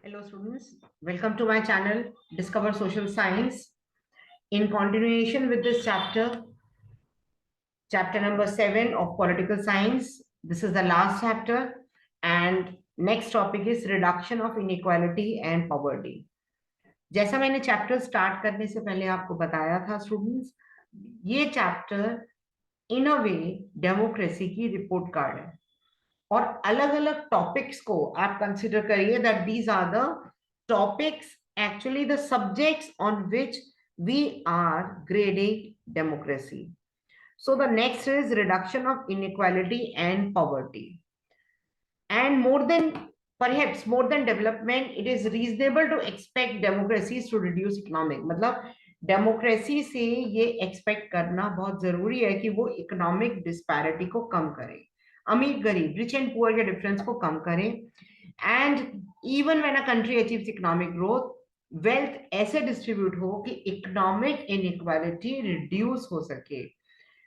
Hello students, welcome to my channel Discover Social Science. In continuation with this chapter number 7 of political science. This is the last chapter and next topic is reduction of inequality and poverty. जैसा मैंने chapter start करने से पहले आपको बताया था students, ये chapter in a way democracy की रिपोर्ट कार्ड है और अलग अलग टॉपिक्स को आप कंसिडर करिए that these are the topics, actually the subjects on which we are grading democracy. So the next is reduction of inequality and poverty. And perhaps more than development, it is reasonable to expect democracies to reduce economic. मतलब democracy से ये expect करना बहुत जरूरी है कि वो economic disparity को कम करे, अमीर गरीब, रिच एंड पुअर के डिफरेंस को कम करे. And even when a country achieves economic growth, wealth ऐसे डिस्ट्रीब्यूट हो कि इकोनॉमिक इनइक्वालिटी रिड्यूस हो सके.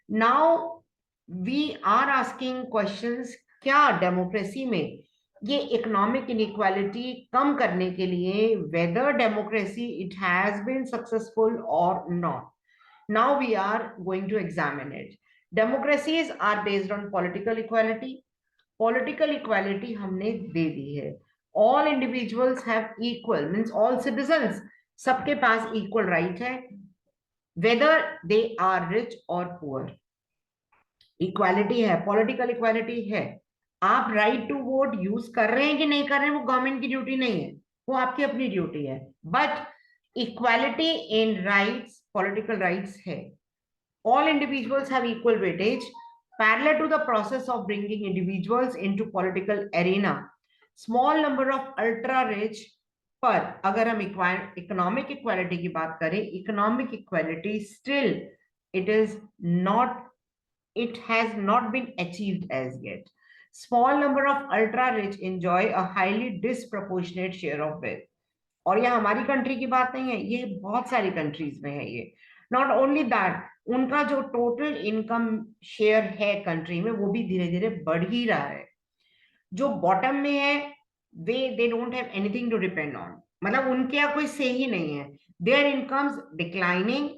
Now we are asking questions, क्या डेमोक्रेसी में ये इकोनॉमिक इनइक्वालिटी कम करने के लिए whether democracy it has been successful और not. Now we are going to examine it. Democracies are based on political equality. Political equality हमने दे दी है. All individuals have equal, means all citizens, सबके पास equal right है, whether they are rich और poor. Equality है, political equality है. आप right to vote use कर रहे हैं कि नहीं कर रहे हैं वो गवर्नमेंट की ड्यूटी नहीं है, वो आपकी अपनी ड्यूटी है. But equality in rights, political rights है. All individuals have equal weightage. Parallel to the process of bringing individuals into political arena, small number of ultra rich, पर अगर हम इकोनॉमिक इक्वालिटी की बात करें, economic equality still it is not, it has not been achieved as yet. Small number of ultra rich enjoy a highly disproportionate share of wealth. और ये हमारी country की बात नहीं है, ये बहुत सारी कंट्रीज में है. ये नॉट ओनली दैट, उनका जो टोटल इनकम शेयर है कंट्री में वो भी धीरे धीरे बढ़ ही रहा है. जो बॉटम में है they don't have anything to depend on, मतलब उनके यहाँ कोई से ही नहीं है. देयर इनकम्स डिक्लाइनिंग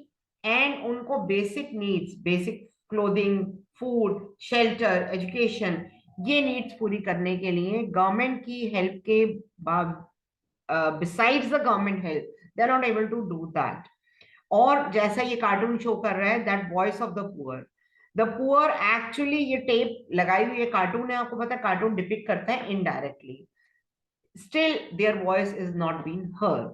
एंड उनको basic needs, basic clothing, food, shelter, education, ये नीड्स पूरी करने के लिए गवर्नमेंट की हेल्प के बाद, besides the government help, they are not able to do that. और जैसा ये कार्टून शो कर रहा है, that voice of the poor actually, ये टेप लगाई हुई है, कार्टून है, आपको पता है कार्टून डिपिक्ट करता है indirectly. Still their voice is not been heard.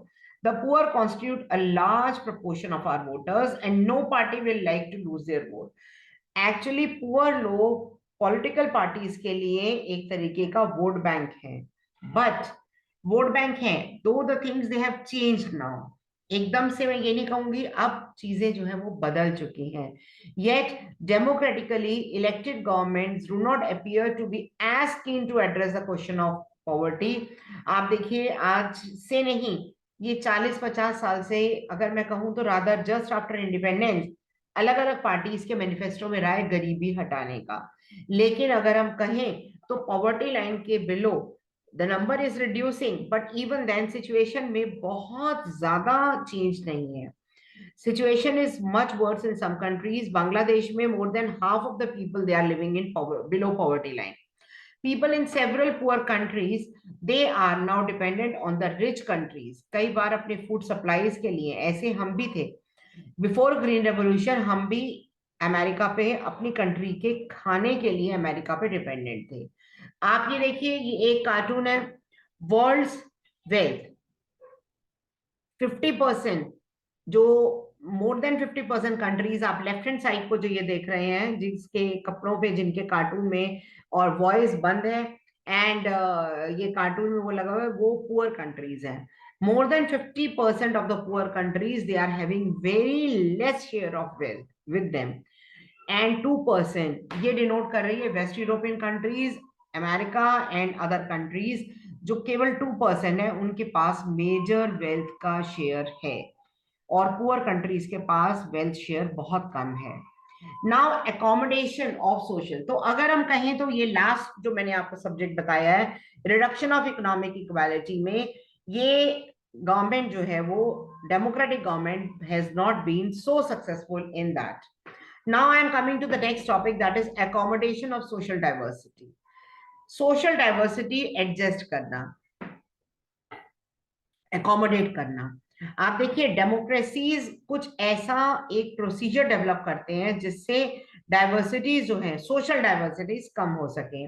The poor constitute a large proportion of our voters and no party will like to lose their vote. Actually poor लोग political parties के लिए एक तरीके का vote bank है, but vote bank है, though the things they have changed now. एकदम से मैं ये नहीं कहूंगी, अब चीजें जो है वो बदल चुकी हैं. Yet democratically elected governments do not appear to be as keen to address the question of poverty. आप देखिए, आज से नहीं, ये 40-50 साल से अगर मैं कहूं तो रादर जस्ट आफ्टर इंडिपेंडेंस अलग अलग पार्टीज के मैनिफेस्टो में रहा है गरीबी हटाने का. लेकिन अगर हम कहें तो पॉवर्टी लाइन के below the number is reducing, but even then situation में बहुत ज्यादा चेंज नहीं है. Situation is much worse in some countries. Bangladesh में more than half of the people they are living in below poverty line. People in several poor countries, they are now dependent on the rich countries. कई बार अपने food supplies के लिए, ऐसे हम भी थे before green revolution, हम भी अमेरिका पे अपनी कंट्री के खाने के लिए अमेरिका पे डिपेंडेंट थे. आप ये देखिए, ये एक कार्टून है, वर्ल्ड्स वेल्थ 50%, जो मोर देन 50% कंट्रीज, आप लेफ्ट हैंड साइड को जो ये देख रहे हैं, जिसके कपड़ों पे, जिनके कार्टून में और वॉइस बंद है एंड ये कार्टून में वो लगा हुआ है, वो पुअर कंट्रीज हैं. More than 50% of the poor countries they are having very less share of wealth with them. And 2% ये डिनोट कर रही है west European countries, America and other countries, जो केवल 2% है उनके पास मेजर वेल्थ का शेयर है और पुअर कंट्रीज के पास वेल्थ शेयर बहुत कम है. नाउ एकोमोडेशन ऑफ सोशल, तो अगर हम कहें तो ये लास्ट जो मैंने आपको सब्जेक्ट बताया है, रिडक्शन ऑफ इकोनॉमिक इक्वालिटी में ये गवर्नमेंट जो है वो democratic government has not been so successful in that. Now I am coming to the next topic, that is accommodation of social diversity. Social diversity adjust करना, accommodate करना. आप देखिए democracies कुछ ऐसा एक प्रोसीजर डेवलप करते हैं जिससे डाइवर्सिटीज जो है, सोशल डाइवर्सिटीज कम हो सके.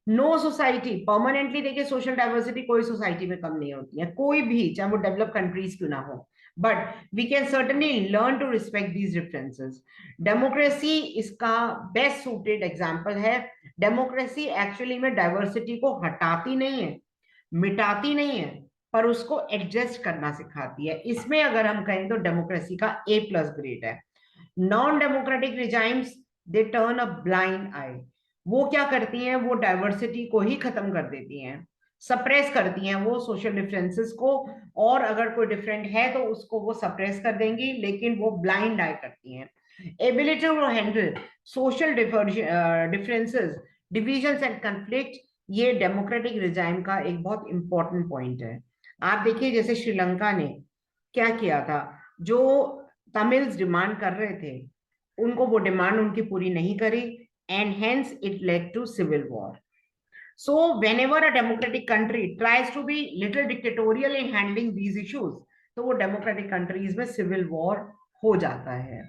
नो सोसाइटी परमानेंटली, देखिए सोशल डाइवर्सिटी कोई सोसाइटी में कम नहीं होती है, कोई भी, चाहे वो डेवलप कंट्रीज क्यों ना हो, but we can certainly learn to respect these differences. Democracy इसका बेस्ट सूटेड एग्जाम्पल है. डेमोक्रेसी एक्चुअली में डाइवर्सिटी को हटाती नहीं है, मिटाती नहीं है, पर उसको एडजस्ट करना सिखाती है. इसमें अगर हम कहें तो डेमोक्रेसी का A+ ग्रेड है. Non democratic regimes, they turn a blind eye. वो क्या करती हैं, वो डाइवर्सिटी को ही खत्म कर देती हैं, सप्रेस करती हैं वो सोशल डिफरेंसेस को, और अगर कोई डिफरेंट है तो उसको वो सप्रेस कर देंगी, लेकिन वो ब्लाइंड आई करती हैं. Ability to handle social differences, divisions and conflict, ये डेमोक्रेटिक रिजाइम का एक बहुत इंपॉर्टेंट पॉइंट है. आप देखिए जैसे श्रीलंका ने क्या किया था, जो तमिल्स डिमांड कर रहे थे, उनको वो डिमांड उनकी पूरी नहीं करी, and hence it led to civil war. So whenever a democratic country tries to be little dictatorial in handling these issues, तो वो democratic countries में civil war हो जाता है.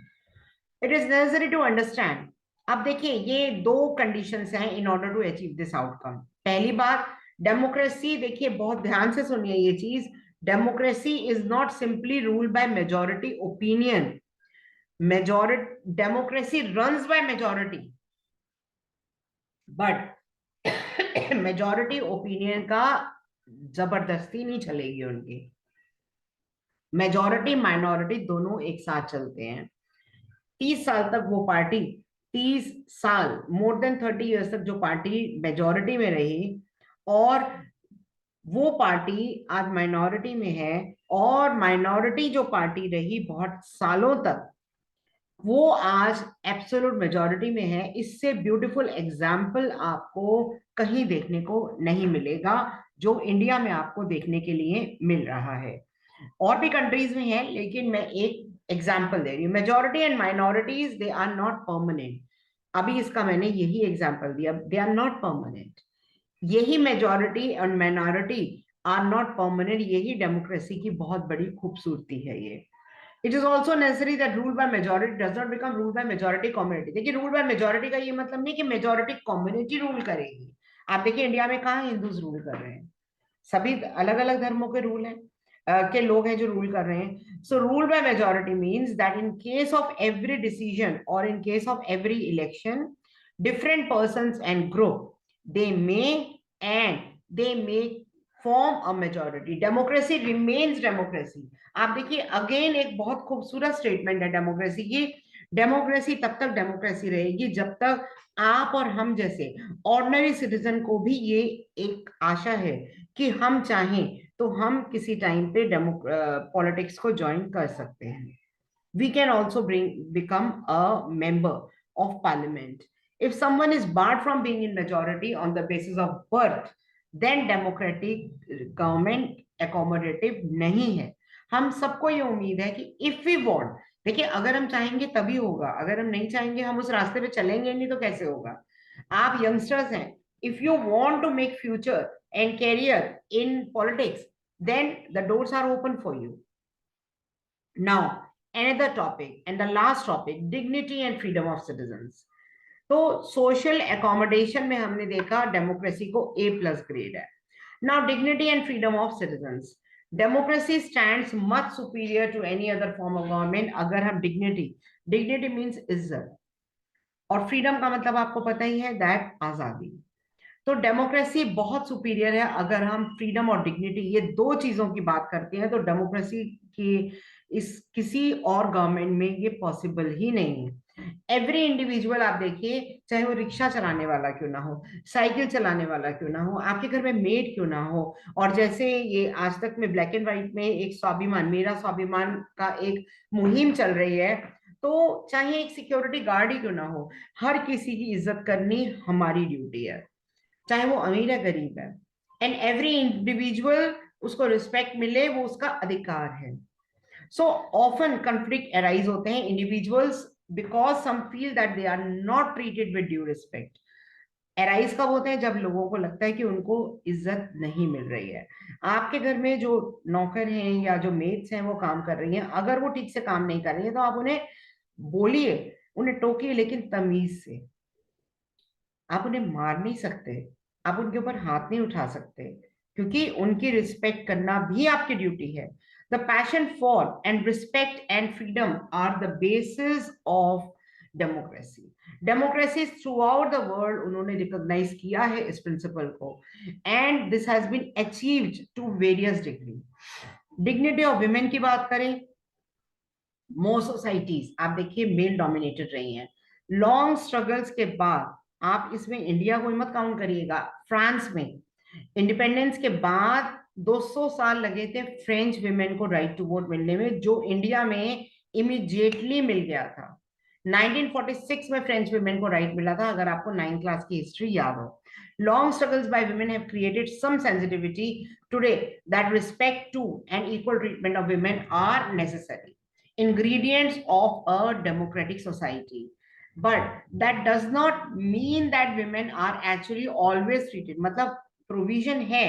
It is necessary to understand. अब देखिए ये दो conditions हैं in order to achieve this outcome. पहली बात, डेमोक्रेसी, देखिए बहुत ध्यान से सुनिए ये चीज, democracy is not simply ruled by majority opinion. Majority, democracy runs by majority, but majority opinion का जबरदस्ती नहीं चलेगी उनकी. मेजॉरिटी माइनॉरिटी दोनों एक साथ चलते हैं. 30 साल तक वो पार्टी, 30 साल, मोर देन 30 years तक जो पार्टी मेजॉरिटी में रही, और वो पार्टी आज माइनॉरिटी में है, और माइनॉरिटी जो पार्टी रही बहुत सालों तक, वो आज एब्सोल्यूट मेजॉरिटी में है. इससे ब्यूटीफुल एग्जाम्पल आपको कहीं देखने को नहीं मिलेगा जो इंडिया में आपको देखने के लिए मिल रहा है. और भी कंट्रीज में है, लेकिन मैं एक एग्जाम्पल दे रही हूँ. Majority and minorities, they are not permanent. अभी इसका मैंने यही एग्जाम्पल दिया, दे आर नॉट परमानेंट. यही मेजॉरिटी और माइनॉरिटी आर नॉट परमानेंट, यही डेमोक्रेसी की बहुत बड़ी खूबसूरती है. ये it is also necessary that rule by majority does not become rule by majority community. देखिए रूल बाय मेजॉरिटी का ये मतलब नहीं कि मेजॉरिटी कम्युनिटी रूल करेगी. आप देखिए इंडिया में कहाँ हिंदूज रूल कर रहे हैं, सभी अलग अलग धर्मों के रूल हैं, के लोग हैं जो रूल कर रहे हैं. So rule by majority means that in case of every decision और in case of every election, different persons and group, they may and they may form a majority. Democracy remains democracy. आप देखिए again एक बहुत खूबसूरत statement है democracy की. Democracy तब तक डेमोक्रेसी रहेगी जब तक आप और हम जैसे ऑर्डिनरी सिटीजन को भी ये एक आशा है कि हम चाहें तो हम किसी टाइम पे पॉलिटिक्स को ज्वाइन कर सकते हैं. We can also become a member of parliament. If someone is barred from being in majority on the basis of birth, then democratic government accommodative नहीं है. हम सबको ये उम्मीद है कि if we want, देखिए अगर हम चाहेंगे तभी होगा, अगर हम नहीं चाहेंगे हम उस रास्ते पे चलेंगे नहीं तो कैसे होगा. आप यंगस्टर्स हैं, if you want to make future and career in politics, then the doors are open for you. Now another topic and the last topic, dignity and freedom of citizens. तो सोशल एकोमोडेशन में हमने देखा democracy को A+ grade है. Now dignity and freedom of citizens, democracy stands much superior to any other form of government. अगर हम dignity means इज्जत, और फ्रीडम का मतलब आपको पता ही है, दैट आजादी. तो डेमोक्रेसी बहुत सुपीरियर है. अगर हम फ्रीडम और डिग्निटी ये दो चीजों की बात करते हैं तो डेमोक्रेसी की इस किसी और गवर्नमेंट में ये पॉसिबल ही नहीं है. एवरी इंडिविजुअल, आप देखिए चाहे वो रिक्शा चलाने वाला क्यों ना हो, साइकिल चलाने वाला क्यों ना हो, आपके घर में मेड क्यों ना हो, और जैसे ये आज तक में ब्लैक एंड व्हाइट में एक स्वाभिमान, मेरा स्वाभिमान का एक मुहिम चल रही है, तो चाहे एक सिक्योरिटी गार्ड ही क्यों ना हो, हर किसी की इज्जत करनी हमारी ड्यूटी है, चाहे वो अमीर है गरीब है. एंड एवरी इंडिविजुअल उसको रिस्पेक्ट मिले, वो उसका अधिकार है। सो ऑफन कॉन्फ्लिक्ट अराइज होते हैं individuals because some feel that they are not treated with due respect. Arise कब होते हैं? जब लोगों को लगता है कि उनको इज्जत नहीं मिल रही है। आपके घर में जो नौकर हैं या जो मेड्स हैं वो काम कर रही हैं, अगर वो ठीक से काम नहीं कर रही है तो आप उन्हें बोलिए, उन्हें टोकिए, लेकिन तमीज से। आप उन्हें मार नहीं सकते, आप उनके ऊपर हाथ नहीं उठा सकते, क्योंकि उनकी रिस्पेक्ट करना भी आपकी ड्यूटी है। The passion for and respect and freedom are the basis of democracy. Democracy throughout the world उन्होंने रिकॉग्नाइज किया है इस प्रिंसिपल को, and this has been achieved to various degree. Dignity of women की बात करें, most societies आप देखिए मेल डोमिनेटेड रही हैं। लॉन्ग स्ट्रगल्स के बाद, आप इसमें इंडिया को मत काउंट करिएगा, फ्रांस में इंडिपेंडेंस के बाद 200 साल लगे थे फ्रेंच विमेन को राइट टू वोट मिलने में, जो इंडिया में इमीडिएटली मिल गया था। 1946 में फ्रेंच विमेन को राइट मिला था, अगर आपको 9th क्लास की हिस्ट्री याद हो। Long struggles by women have created some sensitivity today that respect to and equal treatment of women are necessary ingredients of a democratic society, but that does not mean that women are actually always treated। मतलब provision है,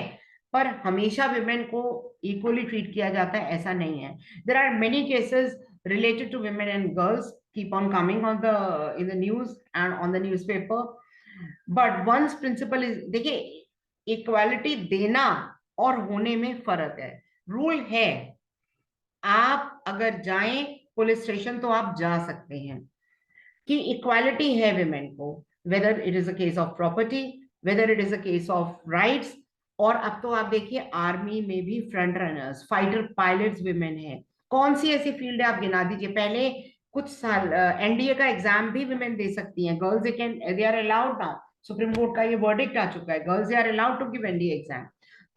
पर हमेशा women को equally treat किया जाता है ऐसा नहीं है। There are many cases related to women and girls keep on coming on the in the news and on the newspaper, but one's principle is, देखिए इक्वालिटी देना और होने में फर्क है। रूल है, आप अगर जाएं पुलिस स्टेशन तो आप जा सकते हैं कि इक्वालिटी है विमेन को, whether it is a case of property, whether it is a case of rights. और अब तो आप देखिए आर्मी में भी front runners, fighter pilots women है। कौन सी ऐसी फील्ड है आप गिना दीजिए। पहले कुछ साल एनडीए का एग्जाम भी विमेन दे सकती हैं, girls they are allowed now. Supreme court का ये वर्डिक्ट आ चुका है, girls they are allowed to give NDA exam.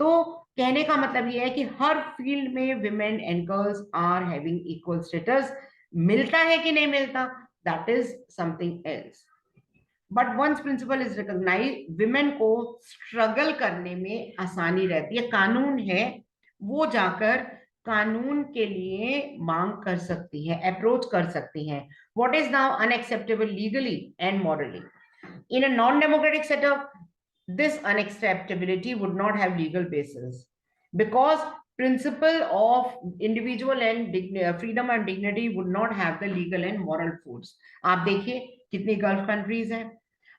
तो कहने का मतलब ये है कि हर फील्ड में women and girls are having equal status. मिलता है कि नहीं मिलता, that is something else, but once principle is recognise, women को स्ट्रगल करने में आसानी रहती है। कानून है, वो जाकर कानून के लिए मांग कर सकती है, अप्रोच कर सकती हैं। What is now unacceptable legally and morally in a non democratic setup, this unacceptability would not have legal basis, because principle of individual and freedom and dignity would not have the legal and moral force। आप देखिए कितनी gulf countries हैं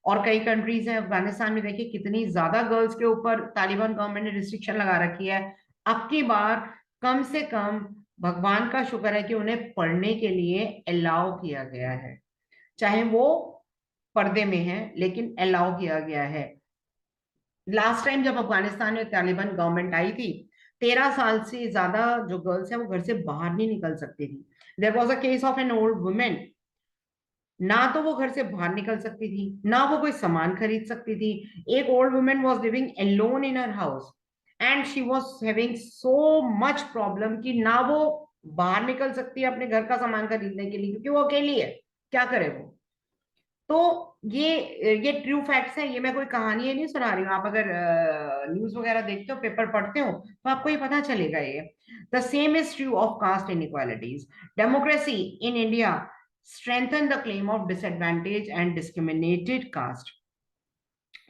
और कई countries हैं, अफगानिस्तान में देखिए कितनी ज्यादा गर्ल्स के ऊपर तालिबान गवर्नमेंट ने रिस्ट्रिक्शन लगा रखी है। अब की बार कम से कम भगवान का शुक्र है कि उन्हें पढ़ने के लिए अलाउ किया गया है, चाहे वो पर्दे में है लेकिन अलाउ किया गया है। लास्ट टाइम जब अफगानिस्तान में तालिबान गवर्नमेंट आई थी, 13 साल से ज्यादा जो गर्ल्स है वो घर से बाहर नहीं निकल सकती थी। There was a case of an old women, ना तो वो घर से बाहर निकल सकती थी, ना वो कोई सामान खरीद सकती थी। एक old women was living alone in her house and she was having so much problem कि ना वो बाहर निकल सकती है अपने घर का सामान खरीदने के लिए, क्योंकि वो अकेली है, क्या करे वो। तो ये ट्रू फैक्ट्स हैं, ये मैं कोई कहानी नहीं सुना रही हूँ। आप अगर न्यूज वगैरह देखते हो, पेपर पढ़ते हो, तो आपको ये पता चलेगा। ये the same is true of caste inequalities. Democracy in India strengthen the claim of disadvantage and discriminated caste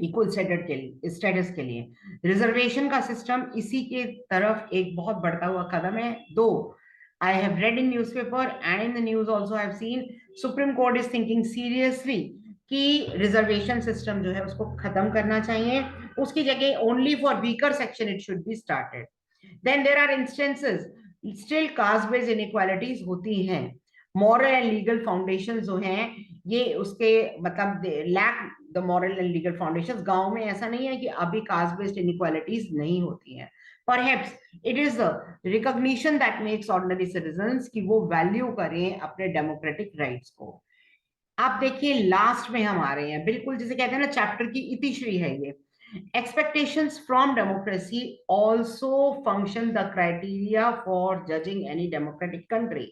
equal status के लिए। रिजर्वेशन का सिस्टम इसी के तरफ एक बहुत बढ़ता हुआ कदम है। दो I have read in newspaper and in the news also I have seen Supreme Court is thinking seriously कि रिजर्वेशन सिस्टम जो है उसको खत्म करना चाहिए, उसकी जगह only for weaker section it should be started. Then there are instances still caste based inequalities होती हैं। मॉरल एंड लीगल फाउंडेशन जो हैं ये उसके मतलब lack the moral and legal foundation. गांव में ऐसा नहीं है कि अभी कास्ट बेस्ड इनइक्वालिटीज नहीं होती हैं। Perhaps it is the recognition that makes ordinary citizens कि वो वैल्यू करें अपने डेमोक्रेटिक राइट्स को। आप देखिए लास्ट में हम आ रहे हैं, बिल्कुल जिसे कहते हैं ना चैप्टर की इतिश्री है ये। Expectations from democracy also function the criteria for judging any democratic country।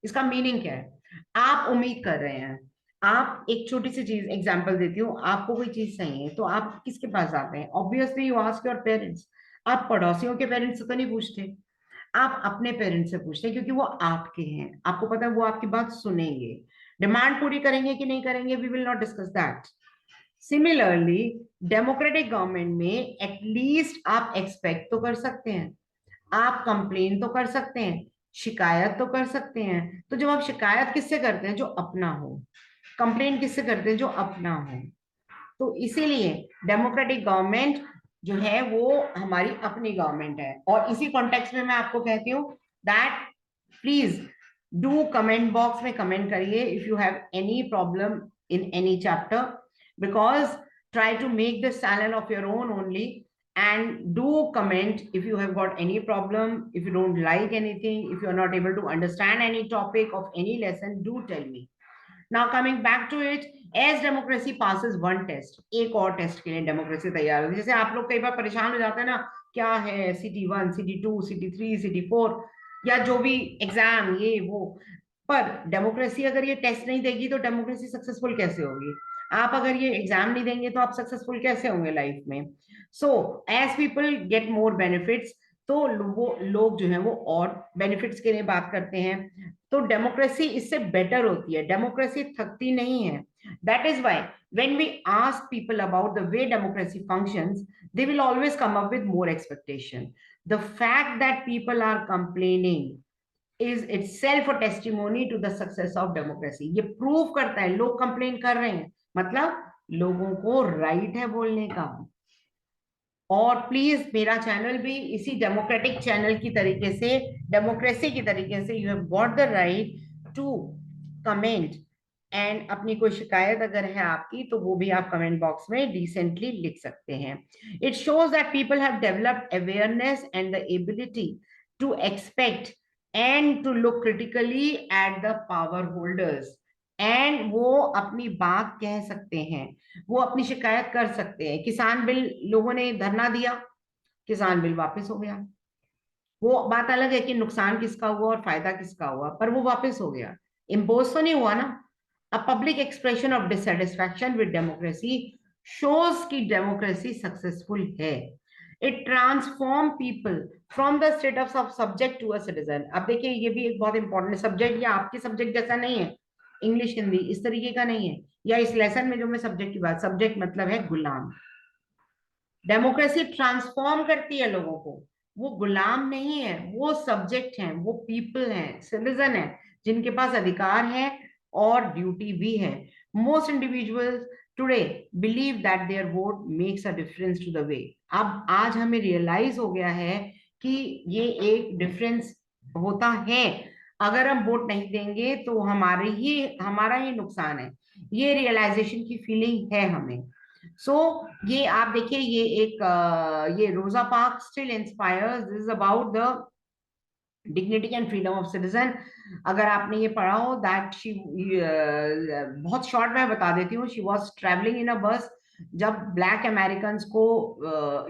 इसका मीनिंग क्या है? आप उम्मीद कर रहे हैं, आप एक छोटी सी चीज एग्जांपल देती हूँ, आपको कोई चीज चाहिए तो आप किसके पास जाते हैं? Obviously you ask your parents. आप पड़ोसियों के पेरेंट्स से तो नहीं पूछते, आप अपने पेरेंट्स से पूछते हैं, क्योंकि वो आपके हैं, आपको पता है वो आपकी बात सुनेंगे। डिमांड पूरी करेंगे कि नहीं करेंगे, we will not discuss that. Similarly democratic government में एटलीस्ट आप एक्सपेक्ट तो कर सकते हैं, आप कंप्लेन तो कर सकते हैं, शिकायत तो कर सकते हैं। तो जब आप शिकायत किससे करते हैं, जो अपना हो, कंप्लेन किससे करते हैं, जो अपना हो। तो इसीलिए डेमोक्रेटिक गवर्नमेंट जो है वो हमारी अपनी गवर्नमेंट है। और इसी कॉन्टेक्स्ट में मैं आपको कहती हूँ that please do comment box में कमेंट करिए if you have any problem in any chapter, because try to make this channel of your own only, and do comment if you have got any problem, if you don't like anything, if you are not able to understand any topic of any lesson, do tell me. Now coming back to it, as democracy passes one test, एक और test के लिए democracy तैयार होती है। जैसे आप लोग कई बार परेशान हो जाते हैं ना, क्या है CT1, CT2, CT3, CT4, या जो भी एग्जाम ये वो, पर डेमोक्रेसी अगर ये टेस्ट नहीं देगी तो डेमोक्रेसी सक्सेसफुल कैसे होगी? आप अगर ये एग्जाम नहीं देंगे तो आप सक्सेसफुल कैसे होंगे लाइफ में? So as people get more benefits, तो वो लोग जो है वो और बेनिफिट्स के लिए बात करते हैं, तो डेमोक्रेसी इससे बेटर होती है, डेमोक्रेसी थकती नहीं है। That is why when we ask people about the way democracy functions, they will always come up with more expectation. The fact that people are complaining is itself a testimony to the success of democracy. ये prove करता है लोग complain कर रहे हैं, मतलब लोगों को राइट है बोलने का। और प्लीज मेरा चैनल भी इसी डेमोक्रेटिक चैनल की तरीके से, डेमोक्रेसी की तरीके से, you have got the right to comment, and अपनी कोई शिकायत अगर है आपकी तो वो भी आप कमेंट बॉक्स में डिसेंटली लिख सकते हैं। It shows that people have developed awareness and the ability to expect and to look critically at the power holders, and वो अपनी बात कह सकते हैं, वो अपनी शिकायत कर सकते हैं। किसान बिल लोगों ने धरना दिया, किसान बिल वापस हो गया, वो बात अलग है कि नुकसान किसका हुआ और फायदा किसका हुआ, पर वो वापस हो गया, इम्पोज तो नहीं हुआ ना। A public expression of dissatisfaction with democracy shows कि डेमोक्रेसी सक्सेसफुल है। It transform people from the status of subject to a citizen. अब देखिए ये भी एक बहुत इंपॉर्टेंट सब्जेक्ट, ये आपके सब्जेक्ट जैसा नहीं है, इंग्लिश हिंदी इस तरीके का नहीं है, या इस लेसन में जो मैं सब्जेक्ट की बात, सब्जेक्ट मतलब है गुलाम। डेमोक्रेसी ट्रांसफॉर्म करती है लोगों को, वो गुलाम नहीं है, वो सब्जेक्ट हैं, वो पीपल हैं, सिटीजन है, जिनके पास अधिकार है और ड्यूटी भी है। Most individuals today believe that their vote makes a difference to the way. अब आज हमें रियलाइज हो गया है कि ये एक डिफरेंस होता है, अगर हम वोट नहीं देंगे तो हमारा ही नुकसान है, ये रियलाइजेशन की फीलिंग है हमें। सो ये आप देखिए, ये एक ये रोजा parks still inspires, this is about the dignity and freedom of citizen. अगर आपने ये पढ़ा हो दैट शी, बहुत शॉर्ट में बता देती हूँ, शी वाज ट्रैवलिंग इन अ बस, जब ब्लैक अमेरिकन को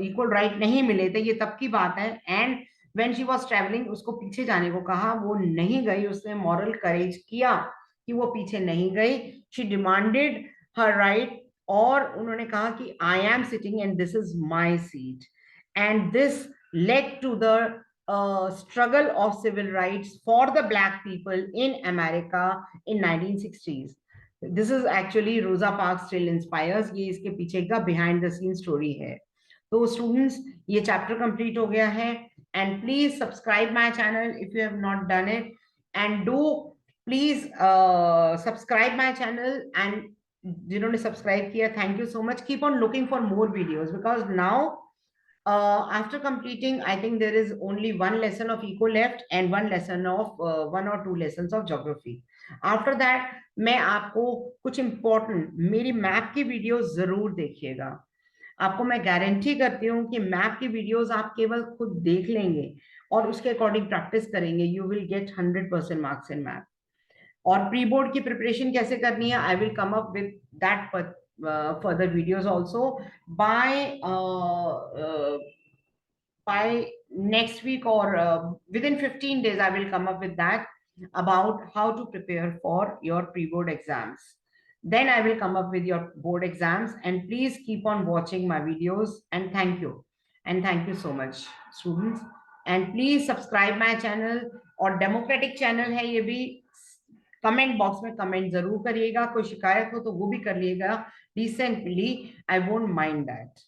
इक्वल राइट नहीं मिले थे, ये तब की बात है, and when she was travelling उसको पीछे जाने को कहा, वो नहीं गई, उसने मॉरल करेज किया कि वो पीछे नहीं गई, शी डिमांडेड हर राइट, और उन्होंने कहा कि I am sitting and this is my seat, and this led to the struggle of civil rights for the black people in America in 1960s. This is actually Rosa Parks Still Inspires, ये इसके पीछे का behind the scene story है। तो students ये chapter complete हो गया है, and please subscribe my channel if you have not done it, and do please subscribe my channel, and जिन्होंने सब्सक्राइब किया thank you so much, keep on looking for more videos, because now after completing, I think there is only one lesson of eco left and one lesson of 1 or 2 lessons of geography. After that मैं आपको कुछ important मेरी map की video जरूर देखिएगा। आपको मैं guarantee करती हूँ कि मैप की वीडियोस आप केवल खुद देख लेंगे और उसके अकॉर्डिंग प्रैक्टिस करेंगे, you will get 100% marks in map. और प्री बोर्ड की प्रिपरेशन कैसे करनी है, I will come up with that further videos also by by next week, or within 15 days I will come up with that about how to prepare for your pre-board exams. Then I will come up with your board exams, and please keep on watching my videos, and thank you. And thank you so much students, and please subscribe my channel. और democratic channel है ये भी, comment box में comment जरूर करिएगा, कोई शिकायत हो तो वो भी कर लिएगा decently, I won't mind that.